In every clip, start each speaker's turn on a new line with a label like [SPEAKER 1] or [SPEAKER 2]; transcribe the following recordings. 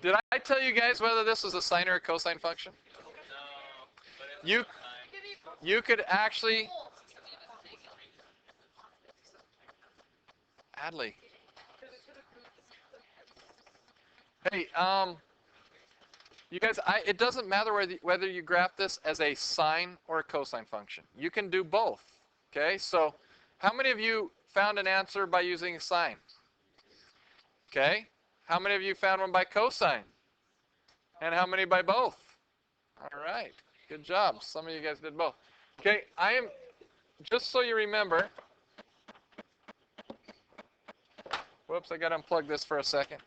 [SPEAKER 1] Did I tell you guys whether this was a sine or a cosine function? You you could actually, Adley. Hey, you guys, it doesn't matter whether you graph this as a sine or a cosine function. You can do both. Okay, so how many of you found an answer by using a sine? Okay, how many of you found one by cosine? And how many by both? All right, good job. Some of you guys did both. Okay, just so you remember, whoops, I got to unplug this for a second.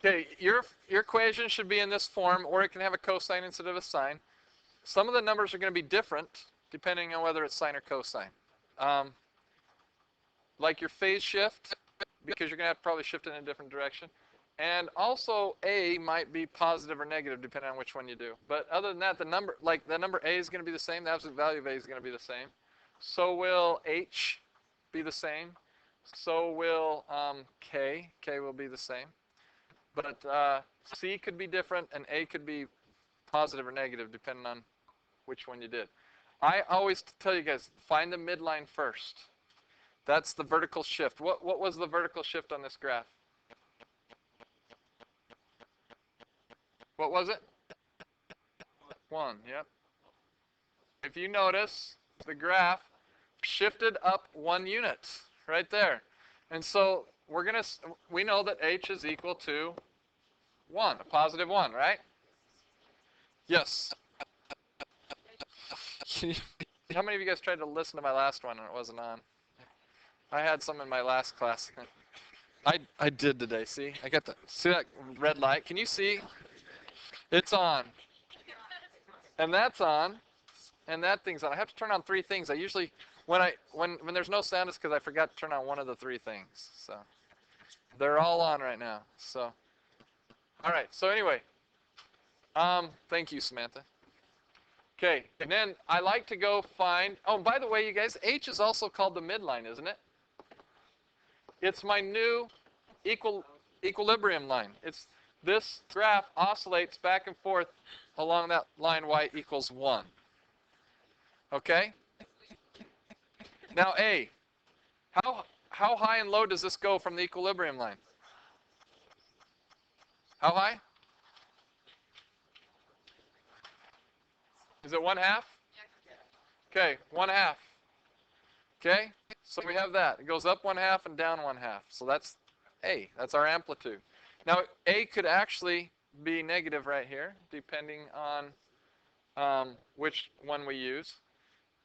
[SPEAKER 1] Okay, your equation should be in this form, or it can have a cosine instead of a sine. Some of the numbers are going to be different depending on whether it's sine or cosine. Like your phase shift, because you're going to have to probably shift it in a different direction. And also A might be positive or negative depending on which one you do. But other than that, the number A is going to be the same. The absolute value of A is going to be the same. So will H be the same. So will K. K will be the same. But C could be different, and A could be positive or negative depending on which one you did. I always tell you guys, find the midline first. That's the vertical shift. What was the vertical shift on this graph? What was it? 1, yep. If you notice, the graph shifted up 1 unit right there. And so we know that H is equal to 1, a positive 1, right? Yes. How many of you guys tried to listen to my last one and it wasn't on? I had some in my last class. I did today, see? See that red light? Can you see? It's on. And that's on. And that thing's on. I have to turn on 3 things. I usually, when there's no sound, it's because I forgot to turn on one of the 3 things. So they're all on right now. So, all right. So anyway, thank you, Samantha. Okay, and then I like to go find, oh, by the way, you guys, H is also called the midline, isn't it? It's my new equilibrium line. This graph oscillates back and forth along that line y equals 1. Okay? Now A, how high and low does this go from the equilibrium line? How high? Is it 1/2? Okay, 1/2. Okay, so we have that. It goes up 1/2 and down 1/2. So that's A. That's our amplitude. Now A could actually be negative right here, depending on which one we use,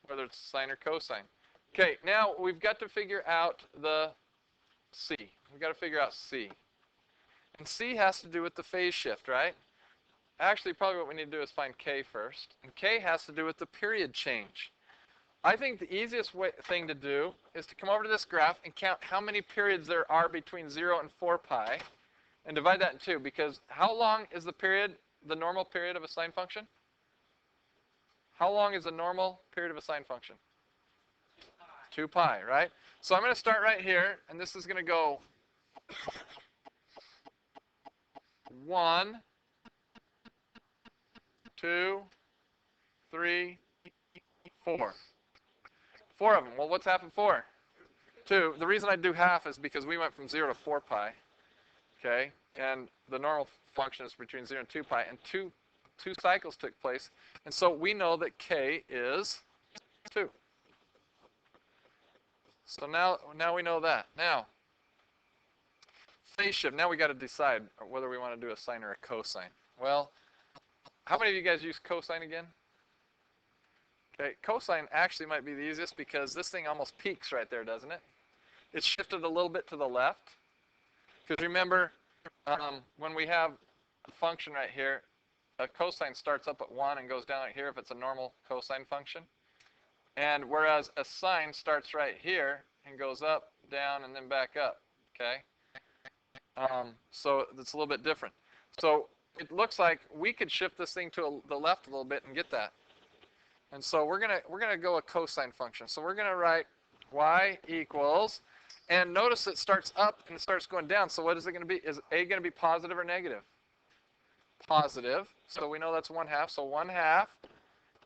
[SPEAKER 1] whether it's sine or cosine. Okay, now we've got to figure out the C. We've got to figure out C. And C has to do with the phase shift, right? Actually, probably what we need to do is find K first. And K has to do with the period change. I think the easiest thing to do is to come over to this graph and count how many periods there are between 0 and 4 pi and divide that in 2, because how long is the normal period of a sine function? How long is the normal period of a sine function? 2 pi, right? So I'm going to start right here, and this is going to go 1, 2, 3, 4. 4 of them. Well, what's half of 4? 2. The reason I do half is because we went from 0 to 4 pi. Okay? And the normal function is between 0 and 2 pi. And two cycles took place. And so we know that K is 2. So now we know that. Now, phase shift. Now we got to decide whether we want to do a sine or a cosine. Well, how many of you guys use cosine again? Okay, cosine actually might be the easiest because this thing almost peaks right there, doesn't it? It's shifted a little bit to the left. Because remember, when we have a function right here, a cosine starts up at 1 and goes down right here if it's a normal cosine function. And whereas a sine starts right here, and goes up, down, and then back up, okay? So it's a little bit different. So it looks like we could shift this thing to the left a little bit and get that. And so we're gonna go a cosine function. So we're gonna write y equals, and notice it starts up and it starts going down. So what is it gonna be? Is a gonna be positive or negative? Positive. So we know that's 1/2. So 1/2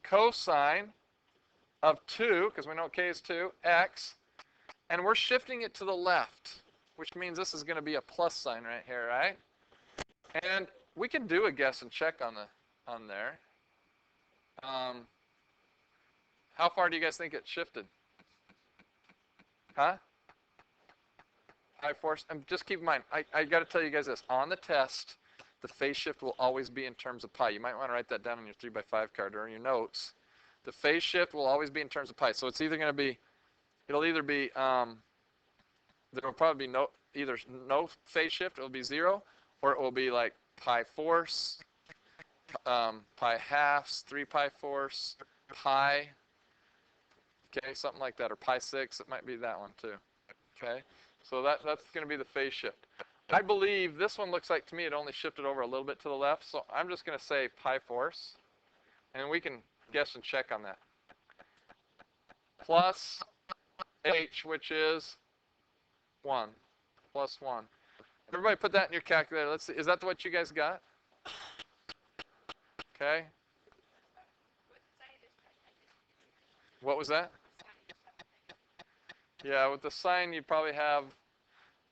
[SPEAKER 1] cosine of 2, because we know k is 2, x, and we're shifting it to the left, which means this is going to be a plus sign right here, right? And we can do a guess and check on there. How far do you guys think it shifted? Huh? Pi force. And just keep in mind, I got to tell you guys this. On the test, the phase shift will always be in terms of pi. You might want to write that down on your 3x5 card or in your notes. The phase shift will always be in terms of pi. So it's either going to be, it'll either be, there will probably be either no phase shift, it will be 0, or it will be like pi force, pi halves, 3 pi force, pi, okay, something like that, or pi 6, it might be that one too, okay? So that's going to be the phase shift. I believe this one looks like to me it only shifted over a little bit to the left, so I'm just going to say pi force, and we can guess and check on that. Plus h, which is 1, plus 1. Everybody put that in your calculator. Let's see. Is that what you guys got? Okay. What was that? Yeah, with the sign, you'd probably have,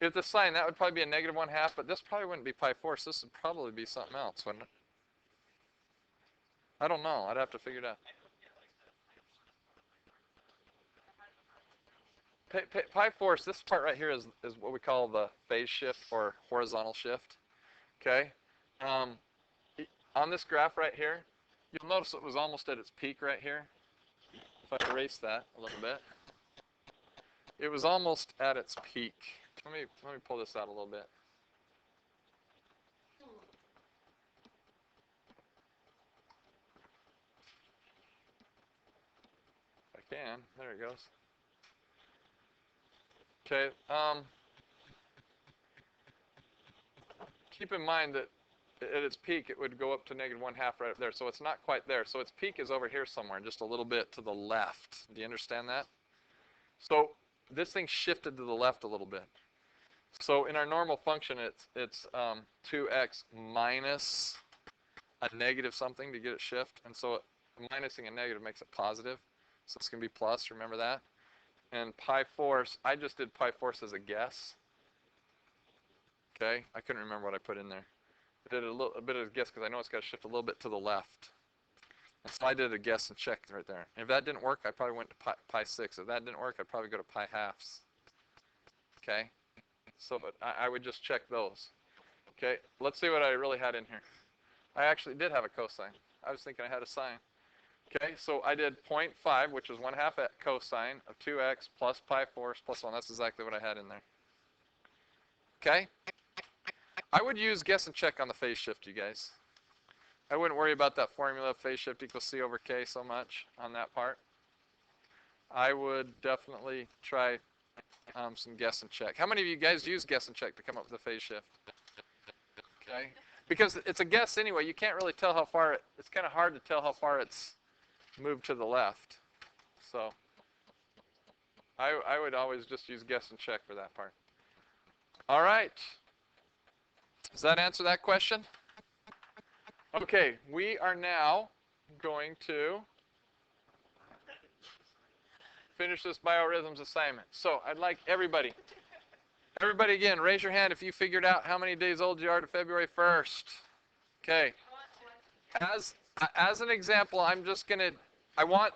[SPEAKER 1] if the sign, that would probably be a negative 1/2, but this probably wouldn't be pi force. This would probably be something else, wouldn't it? I don't know. I'd have to figure it out. Pi force, this part right here is what we call the phase shift or horizontal shift. Okay? On this graph right here, you'll notice it was almost at its peak right here. If I erase that a little bit. It was almost at its peak. Let me pull this out a little bit. If I can. There it goes. Okay. Keep in mind that at its peak, it would go up to negative 1/2 right up there. So it's not quite there. So its peak is over here somewhere, just a little bit to the left. Do you understand that? So this thing shifted to the left a little bit. So in our normal function, it's 2x minus a negative something to get it shift. And so minusing a negative makes it positive. So it's going to be plus, remember that? And pi force, I just did pi force as a guess. Okay, I couldn't remember what I put in there. I did a bit of a guess because I know it's got to shift a little bit to the left. And so I did a guess and check right there. And if that didn't work, I probably went to pi 6. If that didn't work, I'd probably go to pi halves. Okay, so but I would just check those. Okay, let's see what I really had in here. I actually did have a cosine. I was thinking I had a sine. Okay, so I did 0.5, which is 1/2 at cosine of 2x plus pi force plus 1. That's exactly what I had in there. Okay? I would use guess and check on the phase shift, you guys. I wouldn't worry about that formula, phase shift equals c over k, so much on that part. I would definitely try some guess and check. How many of you guys use guess and check to come up with a phase shift? Okay? Because it's a guess anyway. You can't really tell how far it's kind of hard to tell how far it's moved to the left. So I would always just use guess and check for that part. All right. Does that answer that question? Okay, we are now going to finish this biorhythms assignment. So I'd like everybody again, raise your hand if you figured out how many days old you are to February 1st. Okay. As an example, I'm just going to,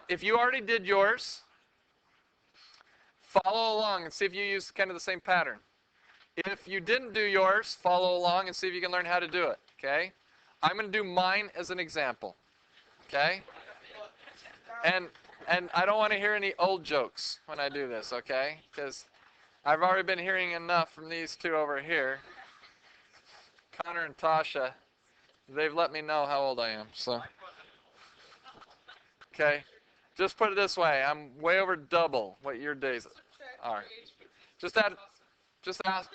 [SPEAKER 1] if you already did yours, follow along and see if you use kind of the same pattern. If you didn't do yours, follow along and see if you can learn how to do it, okay? I'm going to do mine as an example, okay? And I don't want to hear any old jokes when I do this, okay? Because I've already been hearing enough from these two over here. Connor and Tasha, they've let me know how old I am, so. Okay, just put it this way. I'm way over double what your days. All right. Just add, just add,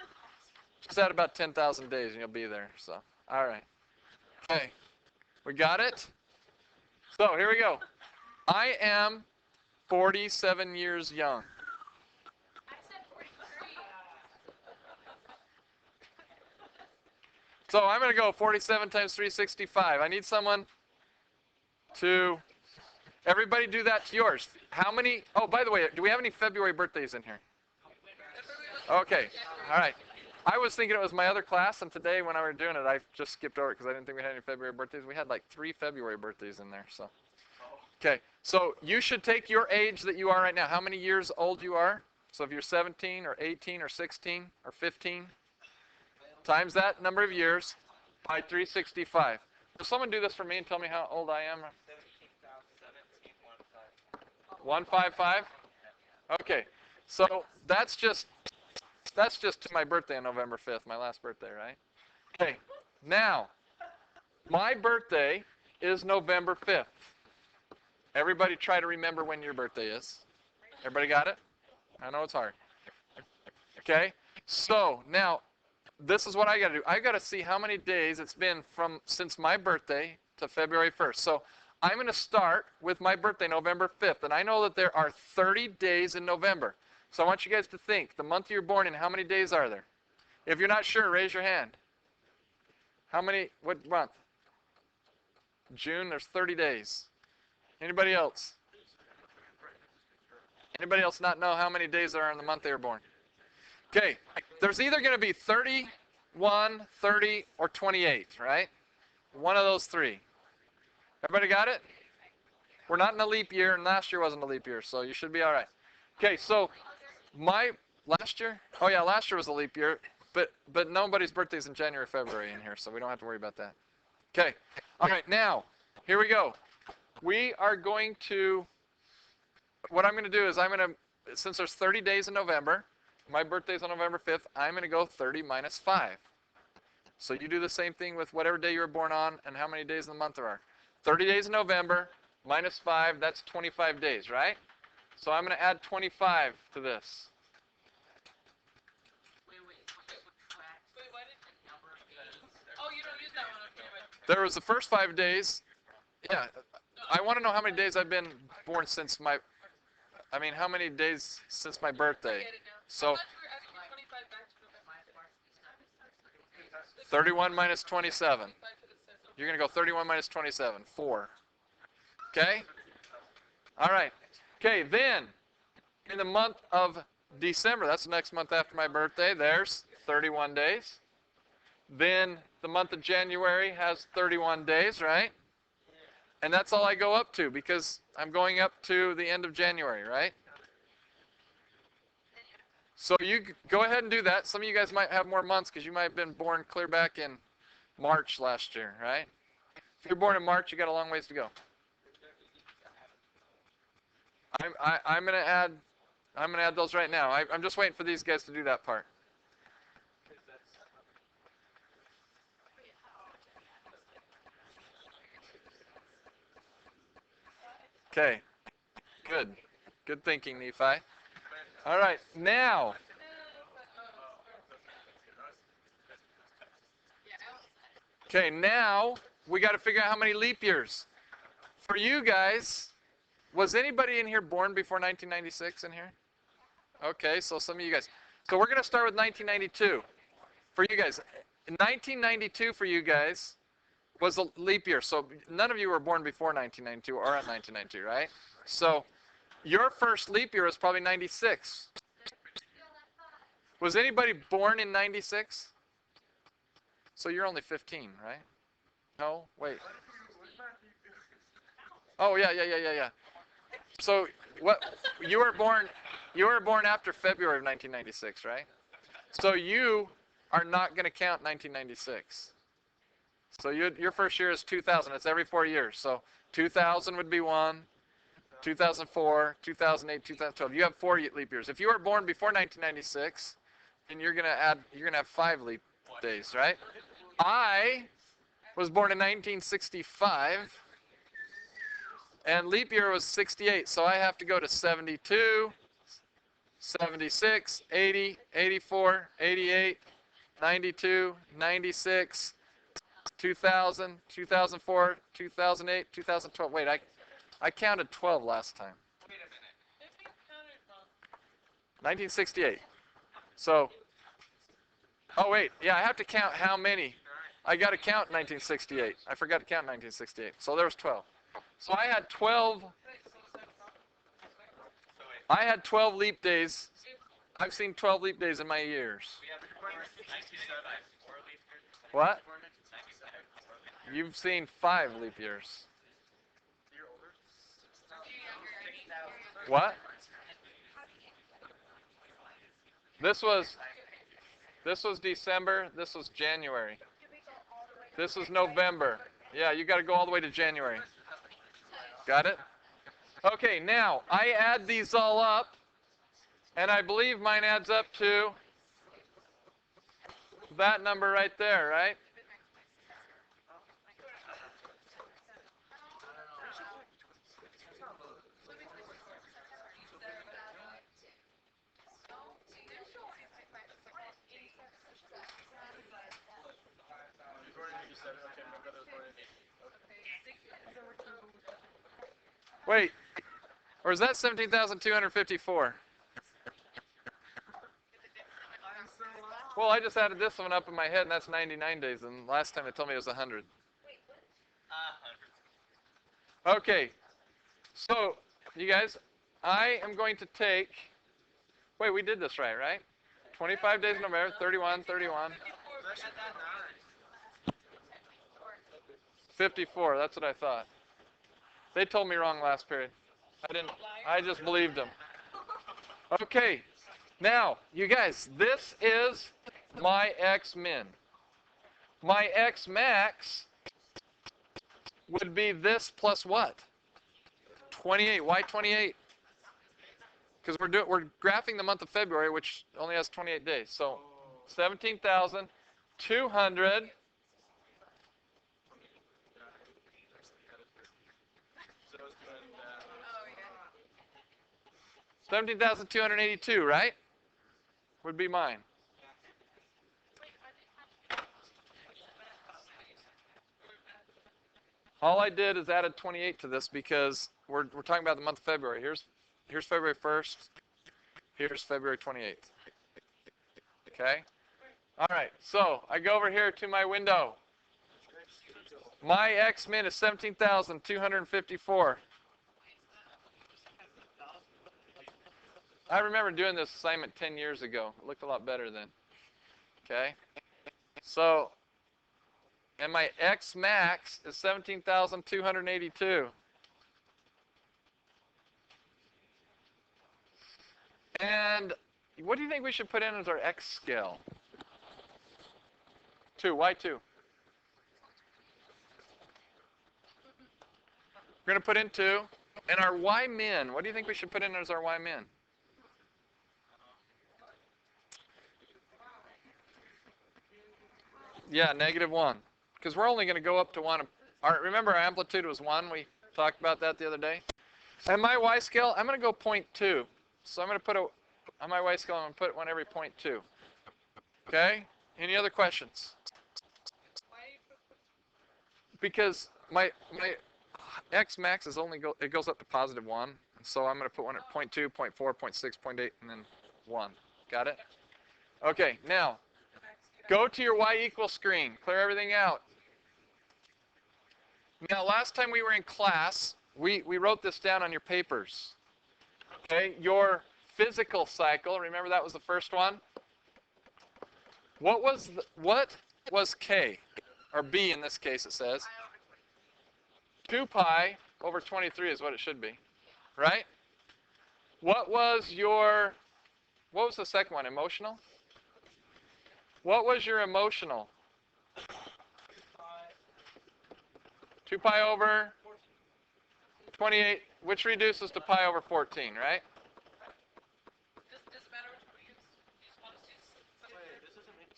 [SPEAKER 1] just add about 10,000 days and you'll be there. So, all right. Okay. We got it? So here we go. I am 47 years young.
[SPEAKER 2] I said 43.
[SPEAKER 1] So I'm going to go 47 times 365. I need someone to, everybody do that to yours. How many, oh, by the way, do we have any February birthdays in here? Okay, all right. I was thinking it was my other class, and today when I were doing it, I just skipped over it because I didn't think we had any February birthdays. We had like 3 February birthdays in there, so. Okay, so you should take your age that you are right now, how many years old you are. So if you're 17 or 18 or 16 or 15, times that number of years by 365. Will someone do this for me and tell me how old I am? 155? Okay, so that's just to my birthday on November 5th, my last birthday, right? Okay, now, my birthday is November 5th. Everybody try to remember when your birthday is. Everybody got it? I know it's hard. Okay, so now, this is what I got to do. I got to see how many days it's been since my birthday to February 1st. So I'm going to start with my birthday, November 5th, and I know that there are 30 days in November. So I want you guys to think, the month you're born in, how many days are there? If you're not sure, raise your hand. How many, what month? June, there's 30 days. Anybody else? Anybody else not know how many days there are in the month they were born? Okay, there's either going to be 31, 30, or 28, right? One of those three. Everybody got it? We're not in a leap year, and last year wasn't a leap year, so you should be all right. Okay, so last year? Oh yeah, last year was a leap year, but nobody's birthday's in January, February in here, so we don't have to worry about that. Okay, all right, now, here we go. We are going to, what I'm going to do is since there's 30 days in November, my birthday's on November 5th, I'm going to go 30 minus 5. So you do the same thing with whatever day you were born on and how many days in the month there are. 30 days in November minus 5, that's 25 days, right? So I'm going to add 25 to this.
[SPEAKER 2] Wait, why did the number of days? Oh, you don't use that one. Okay.
[SPEAKER 1] There was the first 5 days. Yeah, I want to know how many days I've been born since how many days since my birthday. So 31 minus 27. You're going to go 31 minus 27, 4. Okay? All right. Okay, then in the month of December, that's the next month after my birthday, there's 31 days. Then the month of January has 31 days, right? And that's all I go up to because I'm going up to the end of January, right? So you go ahead and do that. Some of you guys might have more months because you might have been born clear back in March last year, right? If you're born in March, you got a long ways to go. I'm going to add those right now. I'm just waiting for these guys to do that part. Okay. Good. Good thinking, Nephi. All right. Now. Okay, now we got to figure out how many leap years. For you guys, was anybody in here born before 1996 in here? Okay, so some of you guys. So we're going to start with 1992. For you guys, 1992 for you guys was a leap year. So none of you were born before 1992 or at 1992, right? So your first leap year was probably 96. Was anybody born in 96? So you're only 15, right? No? Wait. Oh, yeah. So what you were born after February of 1996, right? So you are not going to count 1996. So your first year is 2000. It's every 4 years. So 2000 would be 1, 2004, 2008, 2012. You have 4 leap years. If you were born before 1996, then you're going to have 5 leap days, right? I was born in 1965, and leap year was 68, so I have to go to 72, 76, 80, 84, 88, 92, 96, 2000, 2004, 2008, 2012. Wait, I counted 12 last time.
[SPEAKER 2] Wait a minute. If you counted wrong.
[SPEAKER 1] 1968. So, oh wait, yeah, I have to count how many. I got to count 1968. I forgot to count 1968. So there was 12. So I had 12. I had 12 leap days. I've seen 12 leap days in my years. What? You've seen 5 leap years. What? This was December. This was January. This was November. Yeah, you got to go all the way to January. Got it? Okay, now I add these all up, and I believe mine adds up to that number right there, right? Wait, or is that 17,254? Well, I just added this one up in my head, and that's 99 days, and last time they told me it was 100. Okay, so, you guys, I am going to take, wait, we did this right? 25 days in November, 31, 31. 54, that's what I thought. They told me wrong last period. I just believed them. Okay, now, you guys, this is my X min. My X max would be this plus what? 28. Why 28? Because we're graphing the month of February, which only has 28 days. So 17,200. 17,282, right? Would be mine. All I did is added 28 to this because we're talking about the month of February. Here's February 1st. Here's February 28th. Okay? All right, so I go over here to my window. My X min is 17,254. I remember doing this assignment 10 years ago. It looked a lot better then. Okay? So, and my X max is 17,282. And what do you think we should put in as our X scale? 2. Why 2? We're going to put in 2. And our Y min, what do you think we should put in as our Y min? Yeah, -1. Because we're only going to go up to 1. Remember our amplitude was 1? We talked about that the other day. And my Y scale, I'm going to go 0.2. So I'm going to put on my Y scale, I'm going to put 1 every 0.2. Okay? Any other questions? Because my X max is it goes up to +1. And so I'm going to put 1 at 0.2, 0.4, 0.6, 0.8, and then 1. Got it? Okay, now, go to your Y equals screen. Clear everything out. Now, last time we were in class, we wrote this down on your papers. Okay, your physical cycle, remember that was the first one? What was K? Or B in this case it says. 2 pi over 23 is what it should be. Right? What was the second one? Emotional? What was your emotional? 2 pi over 28, which reduces to pi over 14, right?
[SPEAKER 2] Does it matter which one we use?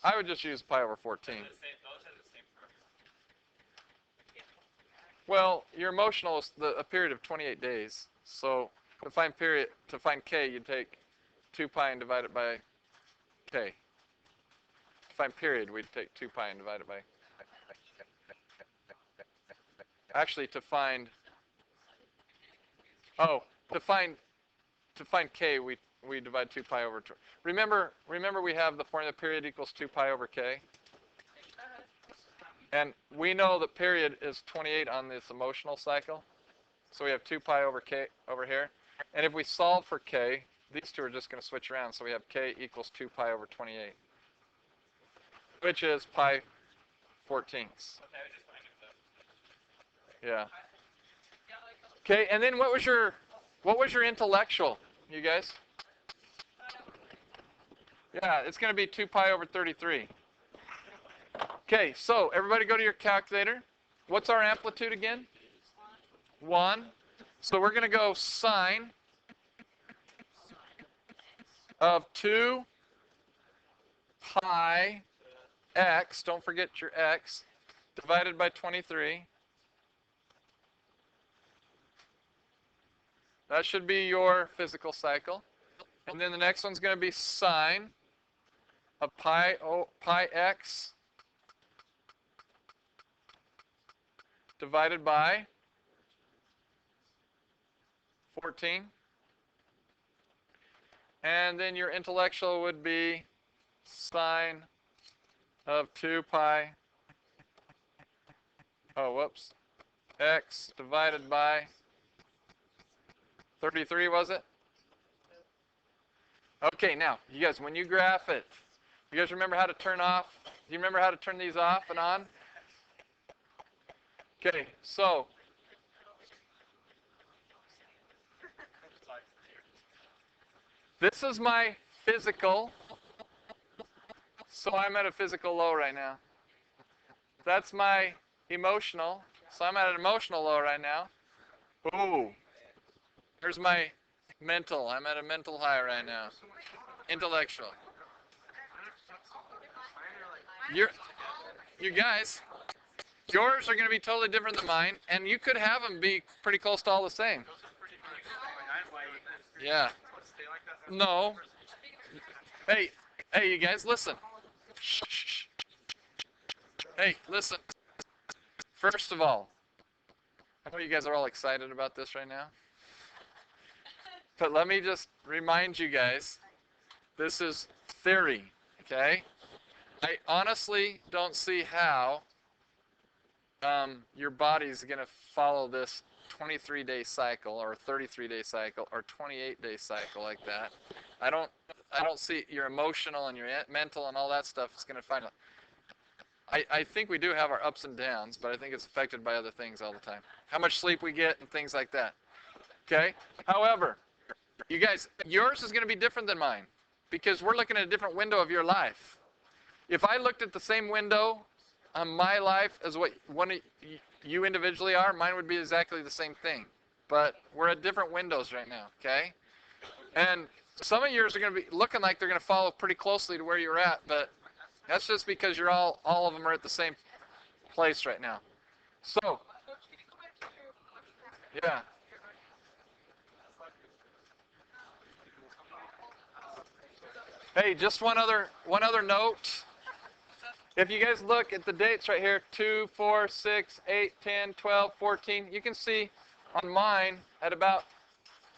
[SPEAKER 1] I would just use pi over 14. Well, your emotional is a period of 28 days. So to find K, you'd take 2 pi and divide it by k. To find period, we'd take 2 pi and divide it by. Actually, to find k, we divide 2 pi over 2. Remember we have the formula period equals 2 pi over k. And we know that period is 28 on this emotional cycle. So we have 2 pi over k over here. And if we solve for k, these two are just going to switch around. So we have k equals 2 pi over 28, which is pi 14ths. Yeah. Okay, and then what was your intellectual, you guys? Yeah, it's going to be 2 pi over 33. Okay, so everybody go to your calculator. What's our amplitude again? 1. So we're going to go sine of 2 pi x, don't forget your x, divided by 23. That should be your physical cycle. And then the next one's going to be sine of pi x divided by 14. And then your intellectual would be sine of 2 pi, x divided by 33, was it? Okay, now, you guys, when you graph it, you guys remember how to turn off? Do you remember how to turn these off and on? Okay, so this is my physical, so I'm at a physical low right now. That's my emotional, so I'm at an emotional low right now. Ooh, here's my mental. I'm at a mental high right now. Intellectual. You guys, yours are going to be totally different than mine, and you could have them be pretty close to all the same. Yeah. No. Hey, you guys, listen. Shh. Hey, listen. First of all, I know you guys are all excited about this right now, but let me just remind you guys, this is theory, okay? I honestly don't see how your body's going to follow this 23-day cycle or 33-day cycle or 28-day cycle like that. I don't see your emotional and your mental and all that stuff is going to find. I think we do have our ups and downs, but I think it's affected by other things all the time. How much sleep we get and things like that. Okay? However, you guys, yours is going to be different than mine because we're looking at a different window of your life. If I looked at the same window on my life as what one of you individually are, mine would be exactly the same thing. But we're at different windows right now, okay? And some of yours are going to be looking like they're going to follow pretty closely to where you're at, but that's just because you're all of them are at the same place right now. So, yeah. Hey, just one other note. If you guys look at the dates right here, 2, 4, 6, 8, 10, 12, 14, you can see on mine at about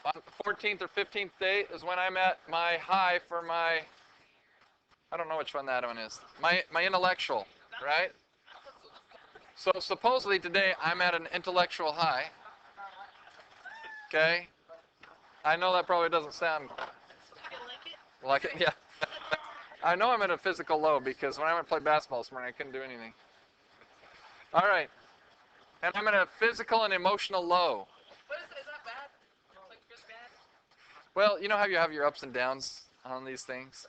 [SPEAKER 1] on the 14th or 15th date is when I'm at my high for my, I don't know which one that one is, my intellectual, right? So supposedly today I'm at an intellectual high, okay? I know that probably doesn't sound like it, yeah. I know I'm at a physical low because when I went to play basketball this morning, I couldn't do anything. All right. And I'm at a physical and emotional low.
[SPEAKER 2] Is that bad? Like just bad?
[SPEAKER 1] Well, you know how you have your ups and downs on these things?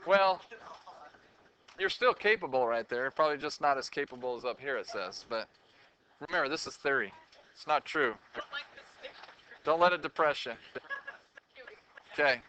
[SPEAKER 1] Well, you're still capable right there. Probably just not as capable as up here it says. But remember, this is theory. It's not true. Don't let it depress you. Okay.